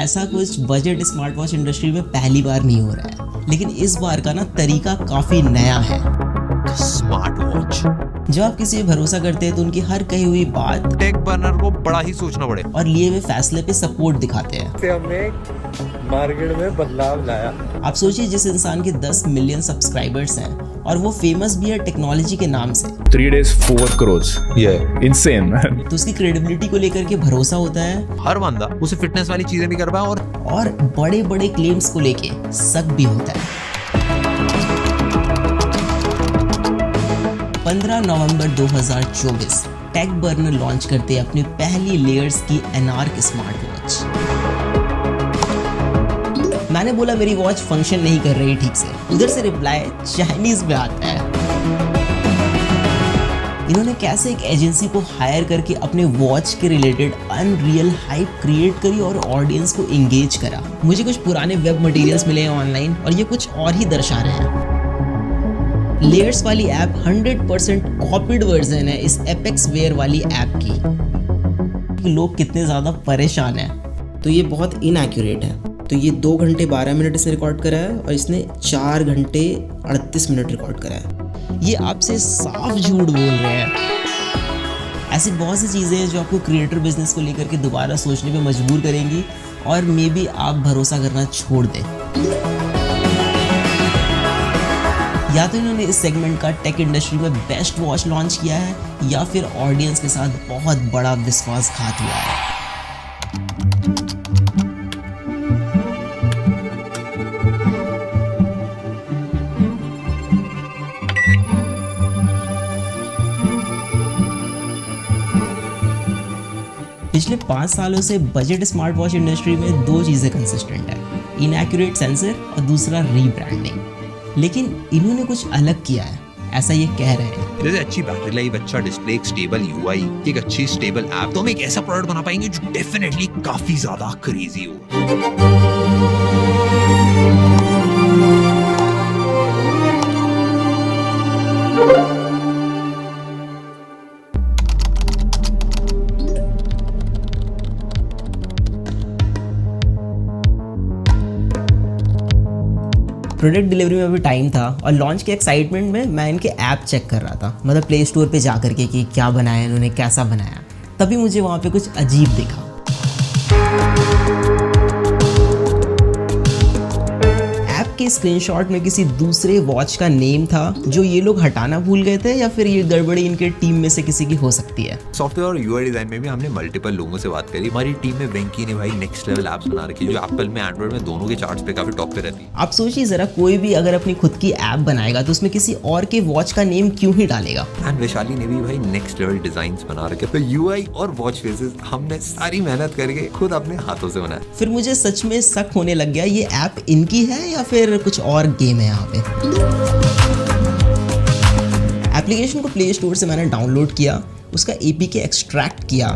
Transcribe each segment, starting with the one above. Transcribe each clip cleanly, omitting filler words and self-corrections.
ऐसा कुछ budget smart watch industry में पहली बार नहीं हो रहा है, लेकिन इस बार का ना तरीका काफी नया है। Smart watch. जब आप किसी पे भरोसा करते हैं तो उनकी हर कही हुई बात टेक बर्नर को बड़ा ही सोचना पड़े और लिए हुए फैसले पे सपोर्ट दिखाते हैं। हमने मार्केट में बदलाव लाया। आप सोचिए, जिस इंसान के 10 मिलियन सब्सक्राइबर्स हैं और वो फेमस भी है टेक्नोलॉजी के नाम से, 3 days 4 crores, yeah, insane man। तो उसकी क्रेडिबिलिटी को लेकर के भरोसा होता है। हर बंदा उसे फिटनेस वाली चीजें भी कर पाए और बड़े बड़े क्लेम्स को लेके शक भी होता है। 15 नवंबर 2024 टेक बर्नर लॉन्च करते हैं अपनी पहली लेयर्स की एनार्क स्मार्ट वॉच। मैंने बोला मेरी वॉच फंक्शन नहीं कर रही ठीक से, उधर से रिप्लाई चाइनीज में आता है। इन्होंने कैसे एक एजेंसी को हायर करके अपने वॉच के रिलेटेड अनरियल हाइप क्रिएट करी और ऑडियंस को एंगेज करा। मुझे कुछ पुराने वेब मटेरियल्स मिले हैं ऑनलाइन और ये कुछ और ही दर्शा रहे हैं। लेयर्स वाली ऐप 100% कॉपीड वर्जन है इस एपेक्स वेयर वाली ऐप की। लोग कितने ज़्यादा परेशान हैं, तो ये बहुत इनएक्यूरेट है। तो ये 2 घंटे 12 मिनट इसने रिकॉर्ड करा है और इसने 4 घंटे 38 मिनट रिकॉर्ड करा है। ये आपसे साफ झूठ बोल रहे हैं। ऐसी बहुत सी चीज़ें हैं जो आपको क्रिएटर बिजनेस को लेकर के दोबारा सोचने पे मजबूर करेंगी और मे बी आप भरोसा करना छोड़ दें। या तो इन्होंने इस सेगमेंट का टेक इंडस्ट्री में बेस्ट वॉच लॉन्च किया है या फिर ऑडियंस के साथ बहुत बड़ा विश्वासघात हुआ है। पिछले 5 सालों से बजट स्मार्ट वॉच इंडस्ट्री में 2 चीज़ें कंसिस्टेंट है, इनएक्यूरेट सेंसर और दूसरा रीब्रांडिंग। लेकिन इन्होंने कुछ अलग किया है, ऐसा ये कह रहे हैं। जैसे अच्छी बैटरी लाइफ, अच्छा डिस्प्ले, एक स्टेबल यूआई, एक अच्छी स्टेबल ऐप, तो हम एक ऐसा प्रोडक्ट बना पाएंगे जो डेफिनेटली काफी ज्यादा क्रेजी हो। प्रोडक्ट डिलीवरी में भी टाइम था और लॉन्च के एक्साइटमेंट में मैं इनके ऐप चेक कर रहा था, मतलब प्ले स्टोर पे जा करके कि क्या बनाया इन्होंने, कैसा बनाया। तभी मुझे वहाँ पे कुछ अजीब दिखा। ऐप के स्क्रीनशॉट में किसी दूसरे वॉच का नेम था जो ये लोग हटाना भूल गए थे, या फिर ये गड़बड़ी इनके टीम में से किसी की हो सकती है। सॉफ्टवेयर और यूआई डिजाइन में भी हमने मल्टीपल लोगों से बात करी। हमारी टीम में वेंकी ने भाई नेक्स्ट लेवल ऐप्स बना रखी है जो एप्पल में, एंड्रॉइड में, दोनों के चार्ट्स पे काफी टॉप पे रहती है। आप सोचिए जरा, कोई भी अगर अपनी खुद की ऐप बनाएगा तो उसमें किसी और के वॉच का नेम क्यों ही डालेगा। एंड वैशाली ने भी भाई नेक्स्ट लेवल डिजाइन्स बना रखे। तो यूआई और वॉच फेसेस हमने सारी मेहनत करके खुद अपने हाथों से बनाया। फिर मुझे सच में शक होने लग गया, ये ऐप इनकी है या फिर कुछ और गेम है यहाँ पे। एप्लीकेशन को प्ले स्टोर से मैंने डाउनलोड किया, उसका एपीके एक्सट्रैक्ट किया,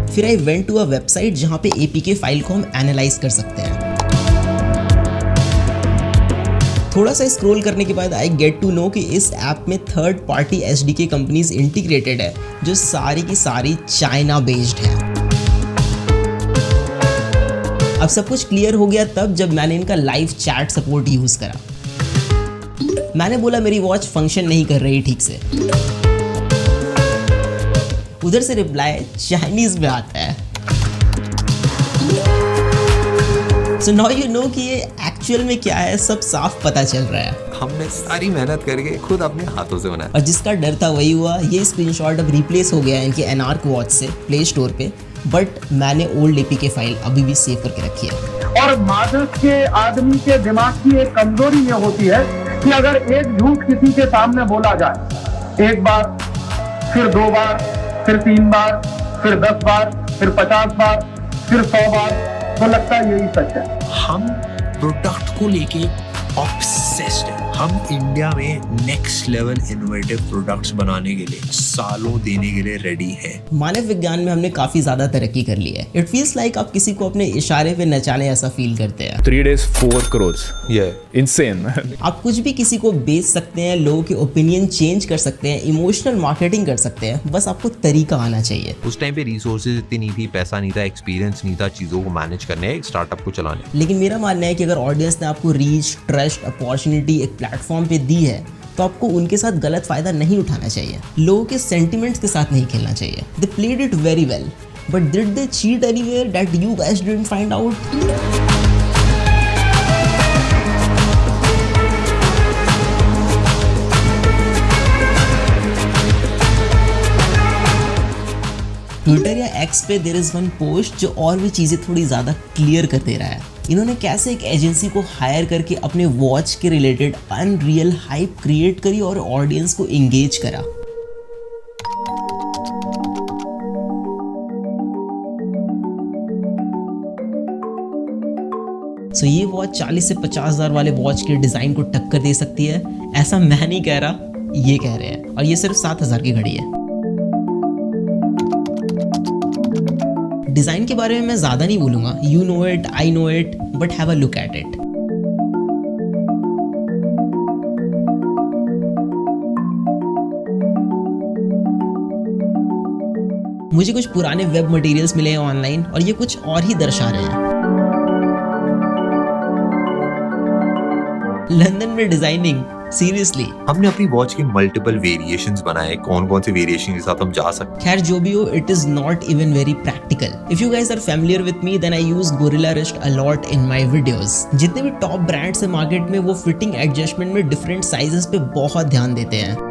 फिर I went to a website जहां पे एपीके फाइल को हम एनालाइज कर सकते हैं। थोड़ा सा स्क्रॉल करने के बाद आई गेट टू नो कि इस ऐप में third party SDK companies integrated है जो सारी की सारी चाइना बेस्ड है। अब सब कुछ क्लियर हो गया तब जब मैंने इनका लाइव चैट सपोर्ट यूज करा। मैंने बोला मेरी वॉच फंक्शन नहीं कर रही ठीक से, उधर से रिप्लाई चाइनीज में आता है। सो नाउ यू नो कि ये एक्चुअल में क्या है, सब साफ पता चल रहा है। हमने सारी मेहनत करके खुद अपने हाथों से बनाया और जिसका डर था वही हुआ। ये स्क्रीनशॉट अब रिप्लेस हो गया है इनके एनार्क वॉच से प्ले स्टोर पे, बट मैंने ओल्ड एपीके फाइल अभी भी सेव करके रखी है। और मादक के आदमी के दिमाग की एक कमजोरी ये होती है कि अगर एक झूठ किसी के सामने बोला जाए, 1 बार, फिर 2 बार, फिर 3 बार, फिर 10 बार, फिर 50 बार, फिर 100 बार, तो लगता है यही सच है। हम प्रोडक्ट को लेके ऑब्सेस्ड है। हम इंडिया में नेक्स्ट लेवल इनोवेटिव प्रोडक्ट्स बनाने के लिए सालों देने के लिए रेडी है। मानव विज्ञान में हमने काफी ज्यादा तरक्की कर ली है। इट फील्स लाइक आप किसी को अपने इशारे पे नचाने ऐसा फील करते हैं। 3 days 4 crores. Yeah, insane man. आप कुछ भी किसी को बेच सकते हैं, लोगों के ओपिनियन चेंज कर सकते हैं, इमोशनल मार्केटिंग कर सकते हैं, बस आपको तरीका आना चाहिए। उस टाइम पे रिसोर्सेज इतनी नहीं थी, पैसा नहीं था, एक्सपीरियंस नहीं था चीजों को मैनेज करने, एक स्टार्टअप को चलाने। लेकिन मेरा मानना है कि अगर ऑडियंस ने आपको रीच, ट्रस्ट, अपॉर्चुनिटी एक प्लेटफॉर्म पे दी है तो आपको उनके साथ गलत फायदा नहीं उठाना चाहिए, लोगों के सेंटिमेंट्स के साथ नहीं खेलना चाहिए। They played it very well, but did they cheat anywhere that you guys didn't find out? Twitter या एक्स पे देयर इज वन पोस्ट जो और भी चीज़ें थोड़ी ज़्यादा क्लियर कर दे रहा है। इन्होंने कैसे एक एजेंसी को हायर करके अपने वॉच के रिलेटेड अनरियल हाइप क्रिएट करी और ऑडियंस को एंगेज करा। सो ये वॉच 40 से 50,000 वाले वॉच के डिज़ाइन को टक्कर दे सकती है, ऐसा मैं नहीं कह रहा, ये कह रहे हैं, और ये सिर्फ 7,000 की घड़ी है। डिज़ाइन के बारे में मैं ज़्यादा नहीं बोलूँगा, you know it, I know it, but have a look at it. मुझे कुछ पुराने वेब मटेरियल्स मिले हैं ऑनलाइन और ये कुछ और ही दर्शा रहे हैं। लंदन में डिजाइनिंग, सीरियसली। हमने अपनी वॉच के मल्टीपल वेरिएशंस बनाए, कौन कौन से वेरिएशन के साथ हम जा सकते खैर जो भी हो, it is not even very practical. If you guys are familiar with me then I use Gorilla Wrist a lot in my videos. जितने भी टॉप ब्रांड्स है मार्केट में वो फिटिंग एडजस्टमेंट में डिफरेंट साइजेस पे बहुत ध्यान देते हैं।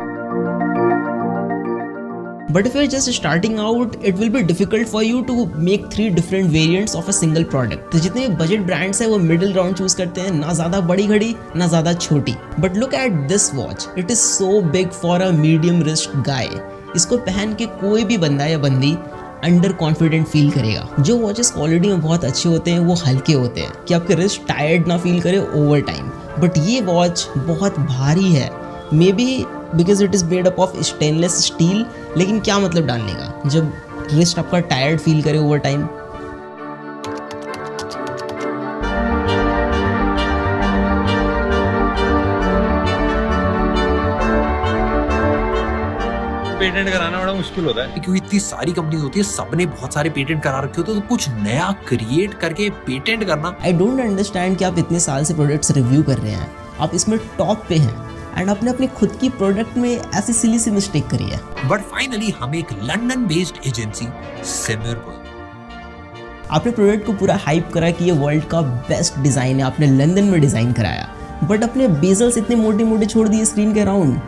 But if you're just starting out, it will be difficult for you to make 3 different variants of a single product. तो जितने भी बजट ब्रांड्स हैं वो मिडिल ग्राउंड चूज करते हैं, ना ज़्यादा बड़ी घड़ी ना ज़्यादा छोटी। But look at this watch. It is so big for a medium wrist guy. इसको पहन के कोई भी बंदा या बंदी अंडर कॉन्फिडेंट फील करेगा। जो वॉचेस क्वालिटी में बहुत अच्छे होते हैं वो हल्के होते हैं कि आपके रिस्ट टायर्ड ना फील करे ओवर टाइम। बट ये वॉच बहुत भारी है, may be because it is made up of stainless steel. लेकिन क्या मतलब डालने का जब रिस्ट आपका टायर्ड फील करे ओवर टाइम। पेटेंट कराना बड़ा मुश्किल होता है। क्योंकि इतनी सारी कंपनीज होती है, सबने बहुत सारे पेटेंट करा रखे होते हैं, तो कुछ नया क्रिएट करके पेटेंट करना। आई डोंट अंडरस्टैंड कि आप इतने साल से प्रोडक्ट्स रिव्यू कर रहे हैं, आप इसमें टॉप पे हैं एंड आपने अपनी खुद की प्रोडक्ट में ऐसी सिली सी मिस्टेक करी है। बट फाइनली हम एक लंदन बेस्ड एजेंसी सिमिर पर आपने प्रोडक्ट को पूरा हाइप करा कि ये वर्ल्ड का बेस्ट डिज़ाइन है, आपने लंदन में डिज़ाइन कराया, बट अपने बेजल्स इतने मोटे मोटे छोड़ दिए स्क्रीन के अराउंड,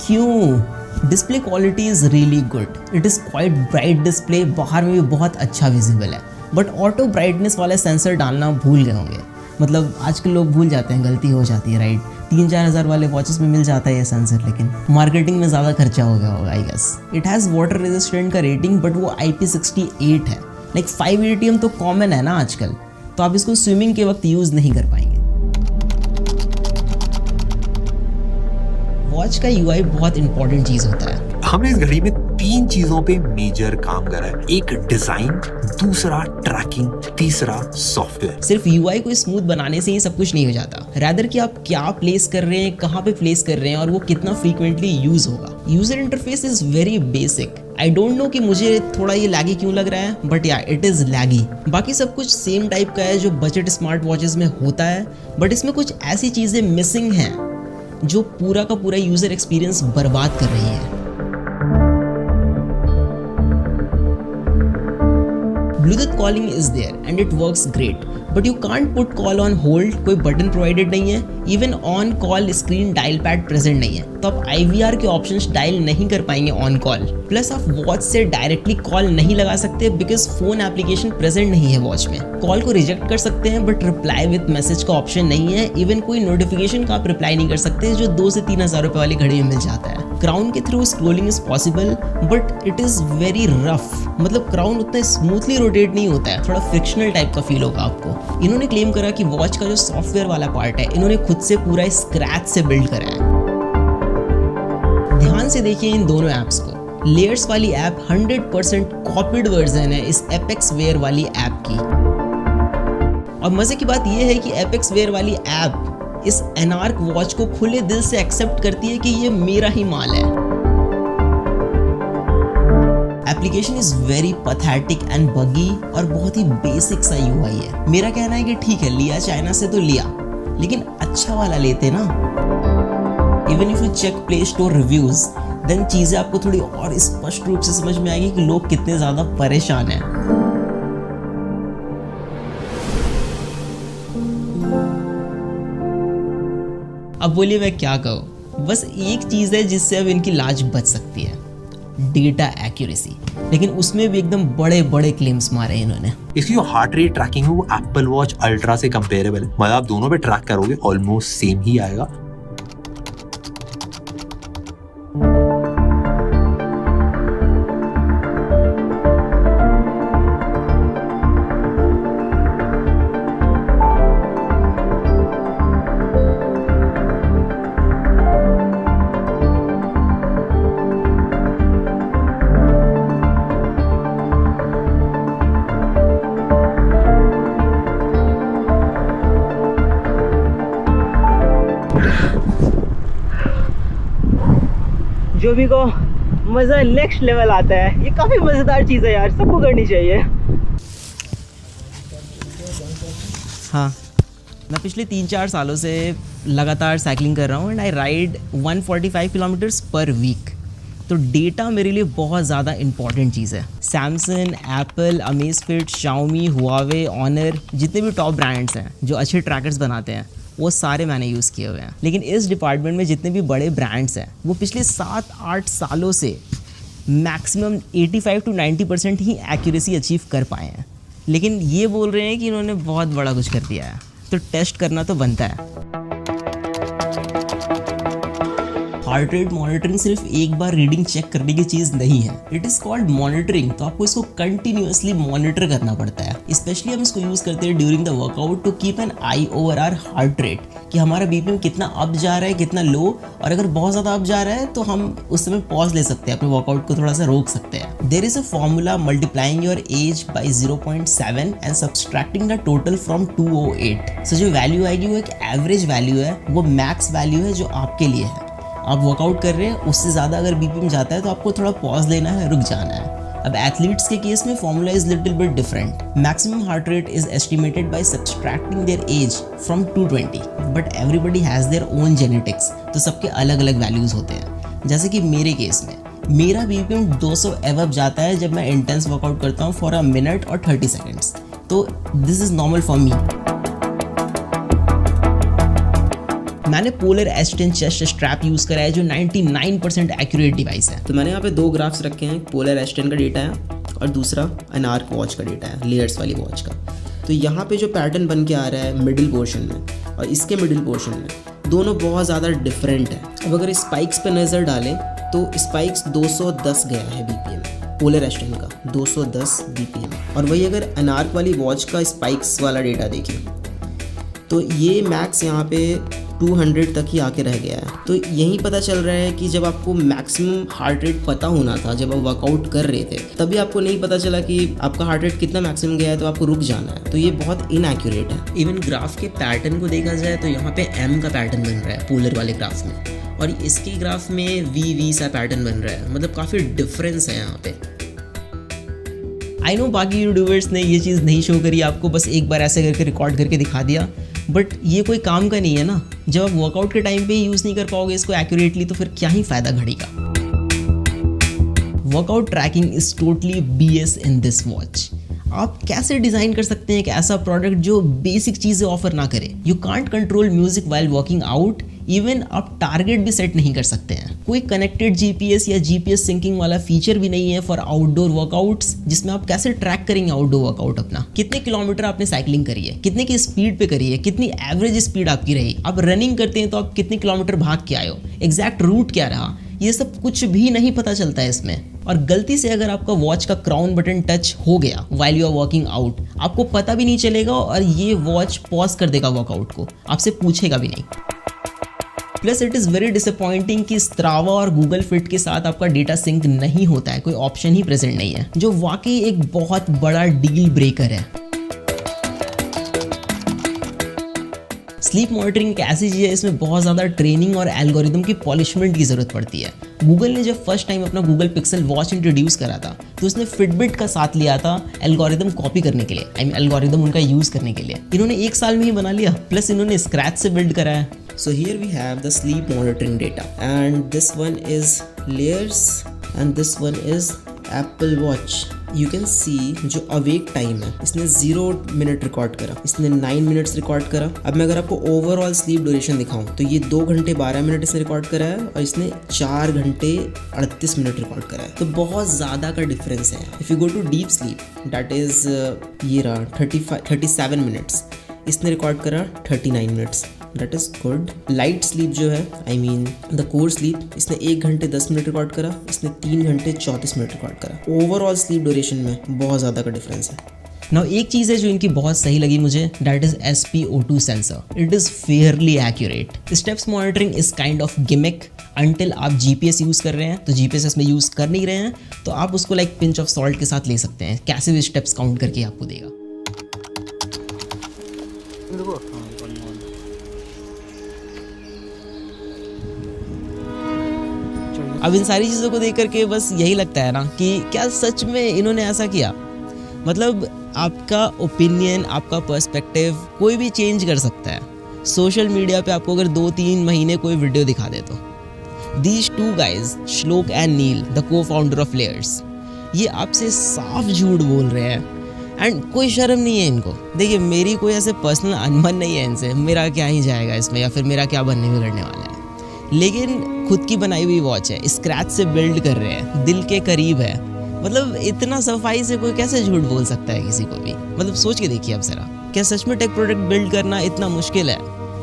क्यों? Display quality is really good, it is quite bright display, बाहर में भी बहुत अच्छा विजिबल है, बट ऑटो ब्राइटनेस वाले सेंसर डालना भूल गए होंगे। मतलब आजकल लोग भूल जाते हैं, गलती हो जाती है, राइट? 3-4 हज़ार वाले वॉचेस में मिल जाता है ये सेंसर, लेकिन मार्केटिंग में ज़्यादा खर्चा हो गया होगा I guess. It has water resistant का रेटिंग, बट वो IP68 है। लाइक 5 ATM तो कॉमन है ना आजकल, तो आप इसको स्विमिंग के वक्त यूज़ नहीं कर पाएंगे। वॉच का UI बहुत इंपॉर्टेंट चीज़ होता है। हमने इस घड़ी में 3 चीजों पे मेजर काम करा है, एक डिजाइन, दूसरा ट्रैकिंग, तीसरा सॉफ्टवेयर। सिर्फ UI को स्मूथ बनाने से ही सब कुछ नहीं हो जाता, रादर कि आप क्या प्लेस कर रहे हैं, कहाँ पे प्लेस कर रहे हैं और वो कितना फ्रीक्वेंटली यूज होगा। User interface is very basic. I don't know कि मुझे थोड़ा ये लैगी क्यों लग रहा है, बट या इट इज लैगी। बाकी सब कुछ सेम टाइप का है जो बजट स्मार्ट वॉचेस में होता है, बट इसमें कुछ ऐसी चीजें मिसिंग हैं जो पूरा का पूरा यूजर एक्सपीरियंस बर्बाद कर रही है। Bluetooth calling is there and it works great, but you can't put call on hold, कोई बटन प्रोवाइडेड नहीं है, even on call screen dial pad present नहीं है। तो तो आप IVR के ऑप्शंस डायल नहीं कर पाएंगे ऑन कॉल। प्लस आप वॉच से डायरेक्टली कॉल नहीं लगा सकते बिकॉज फोन एप्लीकेशन प्रेजेंट नहीं है वॉच में। कॉल को रिजेक्ट कर सकते हैं बट रिप्लाई विद मैसेज का ऑप्शन नहीं है। इवन कोई नोटिफिकेशन का आप रिप्लाई नहीं कर सकते जो 2 से 3 हज़ार रुपए वाली घड़ी में मिल जाता है। क्राउन के through scrolling is possible but it is very rough, मतलब क्राउन उतना स्मूथली रोटेट नहीं होता है, थोड़ा फ्रिक्शनल टाइप का फील होगा आपको। इन्होंने क्लेम करा कि वॉच का जो सॉफ्टवेयर वाला पार्ट है इन्होंने खुद से पूरा स्क्रैच से बिल्ड करा है। ध्यान से देखिए इन दोनों ऐप्स को। लेयर्स वाली ऐप 100% कॉपीड वर्जन है इस एपेक्स वेयर वाली ऐप की। और मजे की बात यह है कि एपेक्स वेयर वाली ऐप इस एनार्क वॉच को खुले दिल से एक्सेप्ट करती है कि ये मेरा ही माल है। Application is very pathetic and बगी और बहुत ही बेसिक सा UI है। मेरा कहना है कि ठीक है, लिया चाइना से तो लिया, लेकिन अच्छा वाला लेते ना। Even if you check Play Store reviews then चीजें आपको थोड़ी और स्पष्ट रूप से समझ में आएगी कि लोग कितने ज्यादा परेशान हैं। अब बोलिए मैं क्या कहूँ, बस एक चीज है जिससे अब इनकी लाज बच सकती है, डेटा एक्यूरेसी। लेकिन उसमें भी एकदम बड़े बड़े क्लेम्स मारे इन्होंने। इसकी जो हार्ट रेट ट्रैकिंग है वो एप्पल वॉच अल्ट्रा से कंपेरेबल है, मतलब आप दोनों पे ट्रैक करोगे ऑलमोस्ट सेम ही आएगा। जो भी को मज़ा नेक्स्ट लेवल आता है, ये काफ़ी मज़ेदार चीज़ है यार, सबको करनी चाहिए। हाँ, मैं पिछले 3-4 सालों से लगातार साइकिलिंग कर रहा हूँ and I ride 145 kilometres per week. तो डेटा मेरे लिए बहुत ज़्यादा इंपॉर्टेंट चीज़ है। Samsung, Apple, Amazfit, Xiaomi, Huawei, Honor, जितने भी टॉप ब्रांड्स हैं जो अच्छे ट्रैकर्स बनाते हैं वो सारे मैंने यूज़ किए हुए हैं। लेकिन इस डिपार्टमेंट में जितने भी बड़े ब्रांड्स हैं वो पिछले 7-8 सालों से maximum 85 to 90% he accuracy achieve कर पाए हैं। लेकिन ये बोल रहे हैं कि इन्होंने बहुत बड़ा कुछ कर दिया है, तो टेस्ट करना तो बनता है। हार्ट रेट मॉनिटरिंग सिर्फ एक बार रीडिंग चेक करने की चीज़ नहीं है, इट इज़ कॉल्ड मॉनिटरिंग। तो आपको इसको कंटिन्यूअसली मॉनिटर करना पड़ता है। स्पेशली हम इसको यूज़ करते हैं during the workout to keep an eye over our heart rate, कि हमारा BPM कितना अप जा रहा है, कितना लो, और अगर बहुत ज़्यादा अप जा रहा है तो हम उस समय पॉज ले सकते हैं, अपने वर्कआउट को थोड़ा सा रोक सकते हैं। There is a formula multiplying your age by 0.7 and subtracting the total from 208। So जो वैल्यू आएगी वो एक एवरेज वैल्यू है, वो मैक्स वैल्यू है जो आपके लिए है। आप वर्कआउट कर रहे हैं, उससे ज़्यादा अगर BPM जाता है तो आपको थोड़ा पॉज लेना है, रुक जाना है। अब एथलीट्स के केस में formula is little bit different. Maximum heart rate is estimated by subtracting their age from 220, but everybody has their own genetics, तो सबके अलग अलग वैल्यूज़ होते हैं। जैसे कि मेरे केस में मेरा BPM 200 एवब जाता है जब मैं इंटेंस वर्कआउट करता हूँ फॉर अ मिनट और 30 सेकेंड्स, तो this is normal for me. मैंने polar S10 chest strap use करा है जो 99% एक्यूरेट डिवाइस है। तो मैंने यहाँ पे 2 ग्राफ्स रखे हैं, पोलर S10 का डेटा है और दूसरा एनार्क वॉच का डेटा है, लेयर्स वाली वॉच का। तो यहाँ पे जो पैटर्न बन के आ रहा है मिडिल पोर्शन में और इसके मिडिल पोर्शन में, दोनों बहुत ज़्यादा डिफरेंट है। अब अगर स्पाइक्स पे नज़र डालें तो स्पाइक्स 210 गया है BPM पोलर S10 का, 210 BPM। और वही अगर एनार्क वाली वॉच का स्पाइक्स वाला डेटा देखें तो ये मैक्स यहाँ पे 200 तक ही आके रह गया है। तो यही पता चल रहा है कि जब आपको मैक्सिमम हार्ट रेट पता होना था जब आप वर्कआउट कर रहे थे, तभी आपको नहीं पता चला कि आपका हार्ट रेट कितना मैक्सिमम गया है, तो आपको रुक जाना है। तो ये बहुत इनएक्यूरेट है। इवन ग्राफ के पैटर्न को देखा जाए तो यहाँ पे M का पैटर्न बन रहा है पोलर वाले ग्राफ में, और इसके ग्राफ में V सा पैटर्न बन रहा है, मतलब काफ़ी डिफरेंस है यहाँ पे। आई नो बाकी यूट्यूबर्स ने ये चीज़ नहीं शो करी आपको, बस एक बार ऐसे करके रिकॉर्ड करके दिखा दिया, बट ये कोई काम का नहीं है ना। जब आप वर्कआउट के टाइम पे ही यूज़ नहीं कर पाओगे इसको एक्यूरेटली, तो फिर क्या ही फ़ायदा घड़ी का। Workout tracking is totally BS in this watch. आप कैसे डिज़ाइन कर सकते हैं एक ऐसा प्रोडक्ट जो बेसिक चीज़ें ऑफर ना करे। You can't control music while working out, even आप टारगेट भी सेट नहीं कर सकते हैं। कोई कनेक्टेड जीपीएस या जीपीएस सिंकिंग वाला फीचर भी नहीं है फॉर आउटडोर वर्कआउट्स, जिसमें आप कैसे ट्रैक करेंगे आउटडोर वर्कआउट अपना, कितने किलोमीटर आपने साइकिलिंग करी है, कितने की स्पीड पे करी है, कितनी एवरेज स्पीड आपकी रही, आप रनिंग करते हैं तो आप कितने किलोमीटर भाग के आए हो, एग्जैक्ट रूट क्या रहा, ये सब कुछ भी नहीं पता चलता है इसमें। और गलती से अगर आपका वॉच का क्राउन बटन टच हो गया while you are working out, आपको पता भी नहीं चलेगा और ये वॉच पॉज कर देगा वर्कआउट को, आपसे पूछेगा भी नहीं। Plus it is very disappointing कि स्ट्रावा और गूगल फिट के साथ आपका डेटा सिंक नहीं होता है, कोई ऑप्शन ही प्रेजेंट नहीं है, जो वाकई एक बहुत बड़ा डील ब्रेकर है। स्लीप मॉनिटरिंग एक ऐसी चीज़ है, इसमें बहुत ज़्यादा ट्रेनिंग और एल्गोरिदम की पॉलिशमेंट की ज़रूरत पड़ती है। गूगल ने जब फर्स्ट टाइम अपना गूगल पिक्सल वॉच इंट्रोड्यूस करा था तो उसने फिटबिट का साथ लिया था एल्गोरिदम कॉपी करने के लिए, एल्गोरिदम उनका यूज़ करने के लिए। इन्होंने 1 साल में ही बना लिया, प्लस इन्होंने स्क्रैच से बिल्ड करा है। So here we have the sleep monitoring data and this one is layers and this one is Apple Watch. You can see जो अवेक टाइम है इसने 0 मिनट रिकॉर्ड करा, इसने 9 मिनट्स रिकॉर्ड करा। अब मैं अगर आपको ओवरऑल स्लीप ड्यूरेशन दिखाऊं तो ये 2 घंटे 12 मिनट इसने रिकॉर्ड करा है और इसने 4 घंटे 38 मिनट रिकॉर्ड करा है, तो बहुत ज़्यादा का डिफरेंस है। If you go to deep sleep that is ये रहा 37 मिनट्स, इसने रिकॉर्ड करा 39 minutes, that is good. Light sleep जो है I mean the core sleep, इसने 1 घंटे 10 मिनट रिकॉर्ड करा, इसने 3 घंटे 34 मिनट रिकॉर्ड करा। ओवरऑल स्लीप ड्यूरेशन में बहुत ज़्यादा का डिफरेंस है। नाउ एक चीज़ है जो इनकी बहुत सही लगी मुझे, that is SpO2 sensor. It is Fairlie accurate. Steps monitoring is kind of gimmick until आप GPS यूज़ कर रहे हैं, तो GPS इसमें यूज़ कर नहीं रहे हैं तो आप उसको लाइक पिंच ऑफ सॉल्ट के साथ ले सकते हैं, कैसे भी स्टेप्स काउंट करके आपको देगा। अब इन सारी चीज़ों को देख करके बस यही लगता है ना कि क्या सच में इन्होंने ऐसा किया। मतलब आपका ओपिनियन, आपका पर्सपेक्टिव कोई भी चेंज कर सकता है। सोशल मीडिया पे आपको अगर 2-3 महीने कोई वीडियो दिखा दे तो these 2 guys Shlok and Neel the co-founder of Layers, ये आपसे साफ झूठ बोल रहे हैं एंड कोई शर्म नहीं है इनको। देखिए मेरी कोई ऐसे पर्सनल अनबन नहीं है इनसे, मेरा क्या ही जाएगा इसमें या फिर मेरा क्या बनने बिगड़ने वाला है, लेकिन खुद की बनाई हुई वॉच है, स्क्रैच से बिल्ड कर रहे हैं, दिल के करीब है। मतलब इतना सफाई से कोई कैसे झूठ बोल सकता है किसी को भी। मतलब सोच के देखिए अब जरा, क्या सच में टेक प्रोडक्ट बिल्ड करना इतना मुश्किल है?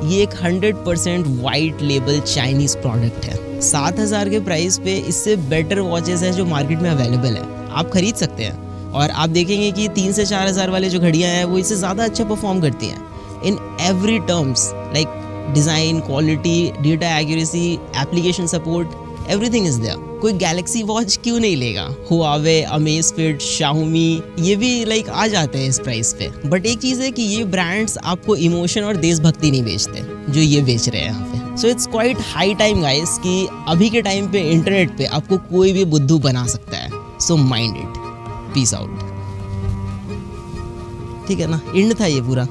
ये एक 100% वाइट लेबल चाइनीज प्रोडक्ट है। 7,000 के प्राइस पे इससे बेटर वॉचेस हैं जो मार्केट में अवेलेबल है, आप खरीद सकते हैं और आप देखेंगे कि 3 से 4,000 वाले जो घड़ियाँ हैं वो इससे ज़्यादा अच्छा परफॉर्म करती हैं in every terms, like design, quality, data accuracy, application support, everything is there. कोई गैलेक्सी वॉच क्यों नहीं लेगा? हुआवे, अमेज़फिट, शाओमी ये भी लाइक आ जाते हैं इस प्राइस पे। बट एक चीज़ है कि ये ब्रांड्स आपको इमोशन और देशभक्ति नहीं बेचते जो ये बेच रहे हैं यहाँ पे। So it's quite high time guys कि अभी के टाइम पे इंटरनेट पे आपको कोई भी बुद्धू बना सकता है। So mind it. Peace out. ठीक है ना, एंड था ये पूरा।